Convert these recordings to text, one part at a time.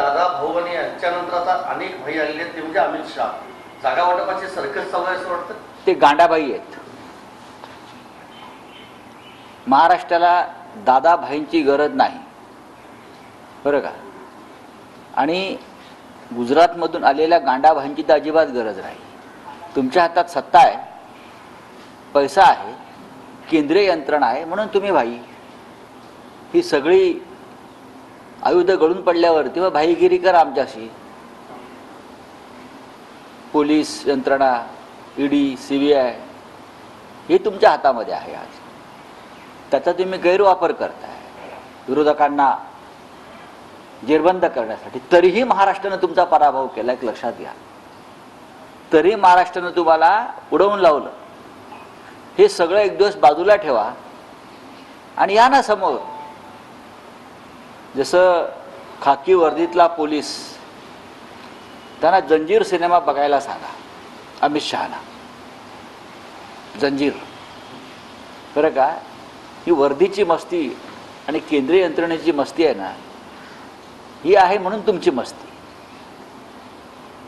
दादा भाऊ आणि यांच्यानंतर आता अनेक भाई आलेले आहेत, ते म्हणजे अमित शहा. जागा वाटपाची सर्कस चालू आहे असं वाटतं. ते गांडाबाई आहेत. महाराष्ट्राला दादाभाईंची गरज नाही, बरं का. आणि गुजरातमधून आलेल्या गांडाभाईंची तर अजिबात गरज नाही. तुमच्या हातात सत्ता आहे, पैसा आहे, केंद्रीय यंत्रणा आहे, म्हणून तुम्ही भाई. ही सगळी आयुध गळून पडल्यावर तेव्हा भाईगिरी करा आमच्याशी. पोलीस यंत्रणा, ईडी, CBI हे तुमच्या हातामध्ये आहे. आज त्याचा तुम्ही गैरवापर करताय विरोधकांना जेरबंद करण्यासाठी. तरीही महाराष्ट्रानं तुमचा पराभव केला, एक लक्षात घ्या. तरी महाराष्ट्रानं तुम्हाला उडवून लावलं. हे सगळं एक दिवस बाजूला ठेवा आणि या ना समोर. जसं खाकी वर्दीतला पोलीस, त्यांना जंजीर सिनेमा बघायला सांगा अमित शहाना. जंजीर, बरं का. ही वर्दीची मस्ती आणि केंद्रीय यंत्रणेची मस्ती आहे ना, ही आहे म्हणून तुमची मस्ती.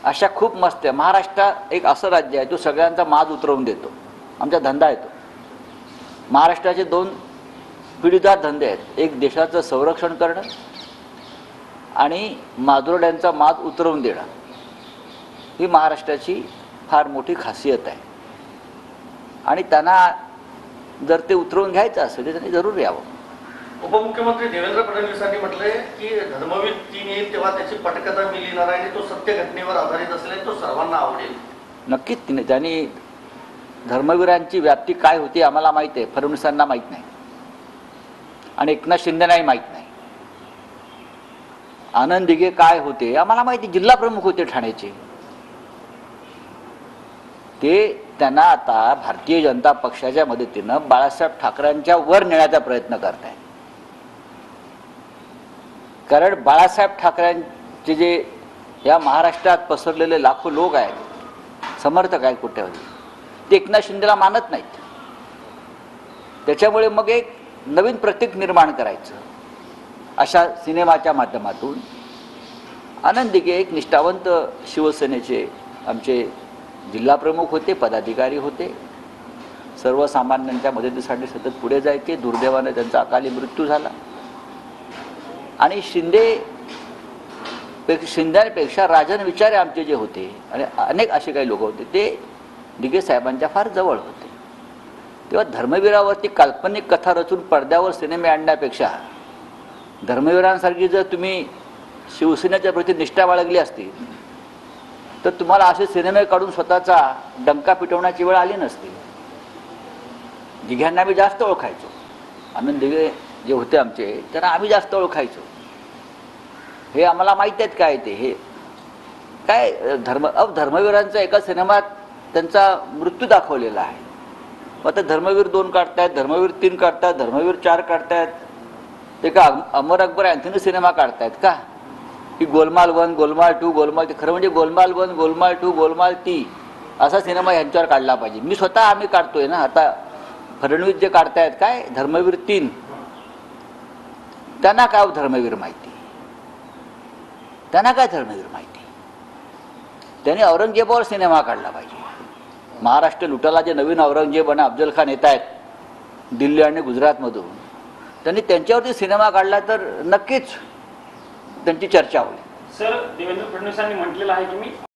अशा खूप मस्ती आहे. महाराष्ट्र एक असं राज्य आहे जो सगळ्यांचा माज उतरवून देतो. आमचा धंदा येतो. महाराष्ट्राचे 2 पिढीदार धंदे आहेत. एक देशाचं संरक्षण करणं आणि माजोरड्यांचा माज उतरवून देणं. ही महाराष्ट्राची फार मोठी खासियत आहे. आणि त्यांना जर ते उतरवून घ्यायचं असेल तर त्यांनी जरूर यावं. उपमुख्यमंत्री देवेंद्र फडणवीसांनी म्हटलंय की धर्मवीर 3 येईल तेव्हा त्याची पटकथा मी लिहिणार आहे आणि तो सत्य घटनेवर आधारित असलेला तो सर्वांना आवडेल. नक्कीच त्यांनी धर्मवीरांची व्याप्ती काय होती आम्हाला माहीत आहे, फडणवीसांना माहीत नाही आणि एकनाथ शिंदेनाही माहीत नाही. आनंद दिघे काय होते आम्हाला माहिती, जिल्हा प्रमुख होते ठाण्याचे. ते त्यांना आता भारतीय जनता पक्षाच्या मदतीनं बाळासाहेब ठाकरेंच्या वर नेण्याचा प्रयत्न करत आहेत. कारण बाळासाहेब ठाकरेंचे जे या महाराष्ट्रात पसरलेले लाखो लोक आहेत, समर्थक आहेत कोट्यावधी, ते एकनाथ शिंदेला मानत नाहीत. त्याच्यामुळे मग एक नवीन प्रतीक निर्माण करायचं अशा सिनेमाच्या माध्यमातून. आनंद दिघे एक निष्ठावंत शिवसेनेचे आमचे जिल्हा प्रमुख होते, पदाधिकारी होते, सर्वसामान्यांच्या मदतीसाठी सतत पुढे जायचे. दुर्दैवाने त्यांचा अकाली मृत्यू झाला. आणि शिंद्यांपेक्षा राजन विचारे आमचे जे होते आणि अनेक असे काही लोक होते, ते दिघे साहेबांच्या फार जवळ होते. तेव्हा धर्मवीरावरती काल्पनिक कथा रचून पडद्यावर सिनेमे आणण्यापेक्षा धर्मवीरांसारखी जर तुम्ही शिवसेनेच्या प्रती निष्ठा बाळगली असती तर तुम्हाला असे सिनेमे काढून स्वतःचा डंका पिटवण्याची वेळ आली नसती. दिघ्यांना आम्ही जास्त ओळखायचो. आनंद दिघे जे होते आमचे त्यांना आम्ही जास्त ओळखायचो. हे आम्हाला माहीत आहेत काय ते. हे काय धर्मवीरांचा एका सिनेमात त्यांचा मृत्यू दाखवलेला आहे. मग आता धर्मवीर 2 काढतायत, धर्मवीर 3 काढतायत, धर्मवीर 4 काढतायत. ते का अमर अकबर अँथनी सिनेमा काढतायत का? की गोलमाल 1, गोलमाल 2, गोलमाल 3. खरं म्हणजे गोलमाल 1, गोलमाल 2, गोलमाल 3 असा सिनेमा ह्यांच्यावर काढला पाहिजे. मी स्वतः आम्ही काढतोय ना. आता फडणवीस जे काढतायत काय धर्मवीर 3, त्यांना काय धर्मवीर माहिती, त्यांना काय धर्मवीर माहिती. त्यांनी औरंगजेबावर सिनेमा काढला पाहिजे. महाराष्ट्र लुटाला जे नवीन औरंगजेब आणि अफजल खान येत आहेत दिल्ली आणि गुजरातमधून, त्यांनी त्यांच्यावरती सिनेमा काढला तर नक्कीच त्यांची चर्चा होईल. सर, देवेंद्र फडणवीसांनी म्हटलेलं आहे की मी